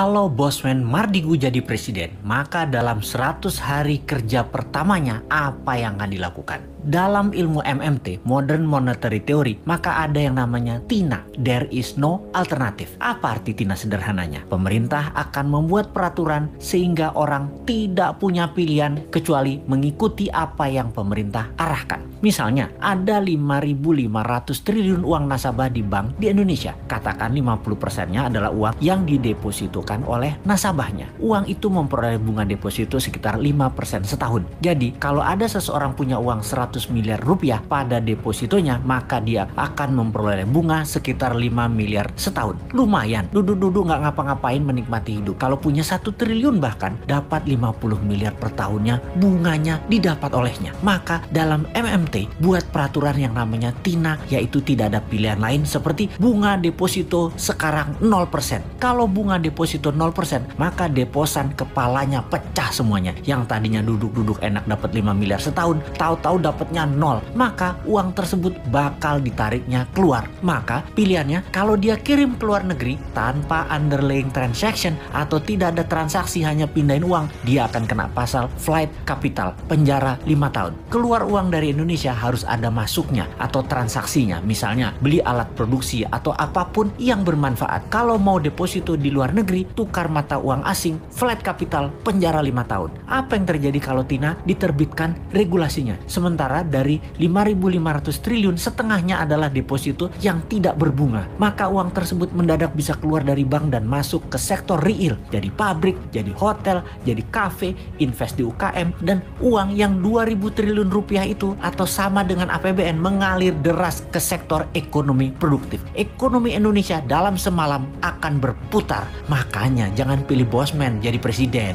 Kalau Bosman Mardigu jadi presiden, maka dalam 100 hari kerja pertamanya apa yang akan dilakukan? Dalam ilmu MMT, Modern Monetary Theory, maka ada yang namanya TINA, There is no alternative. Apa arti TINA sederhananya? Pemerintah akan membuat peraturan sehingga orang tidak punya pilihan kecuali mengikuti apa yang pemerintah arahkan. Misalnya, ada 5.500 triliun uang nasabah di bank di Indonesia. Katakan 50%-nya adalah uang yang didepositokan oleh nasabahnya. Uang itu memperoleh bunga deposito sekitar 5% setahun. Jadi, kalau ada seseorang punya uang 100 miliar rupiah pada depositonya, maka dia akan memperoleh bunga sekitar 5 miliar setahun. Lumayan, duduk-duduk nggak ngapa-ngapain menikmati hidup. Kalau punya 1 triliun bahkan dapat 50 miliar per tahunnya, bunganya didapat olehnya. Maka dalam MMT buat peraturan yang namanya TINA, yaitu tidak ada pilihan lain seperti bunga deposito sekarang 0%. Kalau bunga deposito 0%, maka deposan kepalanya pecah semuanya. Yang tadinya duduk-duduk enak dapat 5 miliar setahun, tahu-tahu dapatnya 0. Maka uang tersebut bakal ditariknya keluar. Maka pilihannya kalau dia kirim ke luar negeri tanpa underlying transaction atau tidak ada transaksi hanya pindahin uang, dia akan kena pasal flight capital, penjara 5 tahun. Keluar uang dari Indonesia harus ada masuknya atau transaksinya, misalnya beli alat produksi atau apapun yang bermanfaat. Kalau mau deposito di luar negeri, tukar mata uang asing, flight capital, penjara 5 tahun. Apa yang terjadi kalau TINA diterbitkan regulasinya? Sementara dari 5.500 triliun, setengahnya adalah deposito yang tidak berbunga. Maka uang tersebut mendadak bisa keluar dari bank dan masuk ke sektor real. Jadi pabrik, jadi hotel, jadi kafe, invest di UKM, dan uang yang 2.000 triliun rupiah itu atau sama dengan APBN mengalir deras ke sektor ekonomi produktif. Ekonomi Indonesia dalam semalam akan berputar. Makanya jangan pilih Bosman jadi presiden.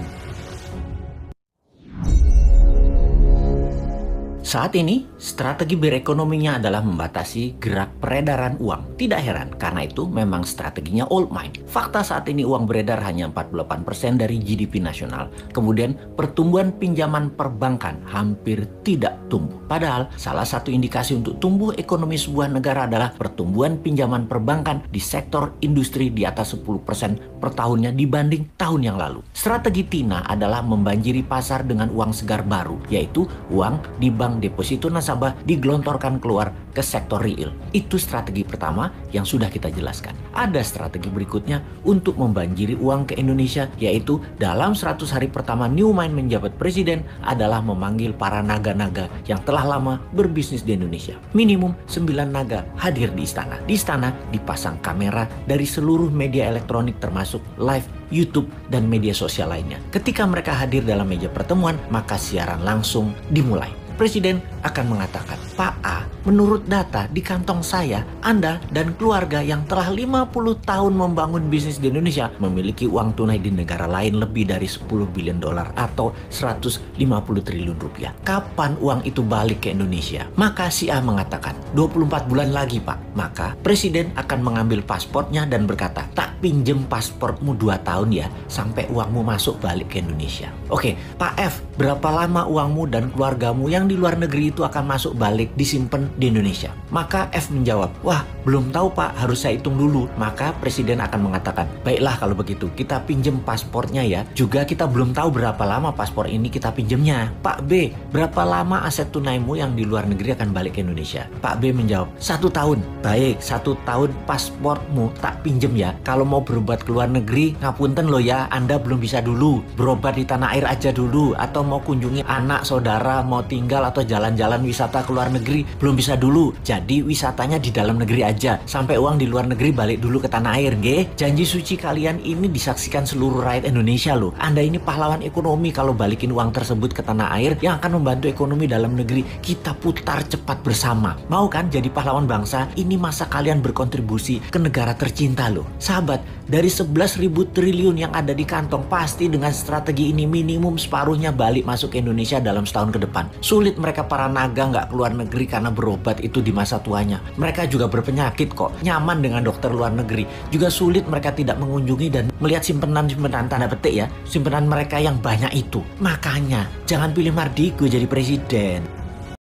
Saat ini, strategi berekonominya adalah membatasi gerak peredaran uang. Tidak heran, karena itu memang strateginya old mind. Fakta saat ini uang beredar hanya 48% dari GDP nasional. Kemudian, pertumbuhan pinjaman perbankan hampir tidak tumbuh. Padahal, salah satu indikasi untuk tumbuh ekonomi sebuah negara adalah pertumbuhan pinjaman perbankan di sektor industri di atas 10% per tahunnya dibanding tahun yang lalu. Strategi TINA adalah membanjiri pasar dengan uang segar baru, yaitu uang di bank deposito nasabah digelontorkan keluar ke sektor real. Itu strategi pertama yang sudah kita jelaskan. Ada strategi berikutnya untuk membanjiri uang ke Indonesia, yaitu dalam 100 hari pertama Newman menjabat presiden adalah memanggil para naga-naga yang telah lama berbisnis di Indonesia. Minimum 9 naga hadir di istana. Di istana dipasang kamera dari seluruh media elektronik termasuk live YouTube dan media sosial lainnya. Ketika mereka hadir dalam meja pertemuan, maka siaran langsung dimulai. Presiden akan mengatakan, Pak A, menurut data di kantong saya, Anda dan keluarga yang telah 50 tahun membangun bisnis di Indonesia memiliki uang tunai di negara lain lebih dari 10 billion dolar atau 150 triliun rupiah. Kapan uang itu balik ke Indonesia? Maka si A mengatakan, 24 bulan lagi Pak. Maka Presiden akan mengambil pasportnya dan berkata, tak pinjem pasportmu 2 tahun ya, sampai uangmu masuk balik ke Indonesia. Oke, Pak F, berapa lama uangmu dan keluargamu yang di luar negeri itu akan masuk balik disimpan di Indonesia? Maka F menjawab, wah belum tahu Pak, harus saya hitung dulu. Maka Presiden akan mengatakan, baiklah kalau begitu kita pinjem pasportnya ya. Juga kita belum tahu berapa lama paspor ini kita pinjemnya. Pak B, berapa lama aset tunaimu yang di luar negeri akan balik ke Indonesia? Pak B menjawab, 1 tahun. Baik, 1 tahun pasportmu tak pinjem ya. Kalau mau berobat ke luar negeri, ngapunten loh ya, Anda belum bisa dulu. Berobat di tanah air aja dulu. Atau mau kunjungi anak, saudara, mau tinggal atau jalan-jalan wisata ke luar negeri, belum bisa dulu. Jadi wisatanya di dalam negeri aja, sampai uang di luar negeri balik dulu ke tanah air, nggih. Janji suci kalian ini disaksikan seluruh rakyat Indonesia loh. Anda ini pahlawan ekonomi kalau balikin uang tersebut ke tanah air yang akan membantu ekonomi dalam negeri. Kita putar cepat bersama. Mau kan jadi pahlawan bangsa? Ini masa kalian berkontribusi ke negara tercinta loh. Sahabat, dari 11.000 triliun yang ada di kantong, pasti dengan strategi ini minimum separuhnya balik masuk ke Indonesia dalam setahun ke depan. Sulit mereka para naga nggak keluar negeri karena berobat itu di masa tuanya. Mereka juga berpenyakit kok, nyaman dengan dokter luar negeri. Juga sulit mereka tidak mengunjungi dan melihat simpenan-simpenan tanda petik ya, simpenan mereka yang banyak itu. Makanya jangan pilih Mardigu jadi presiden.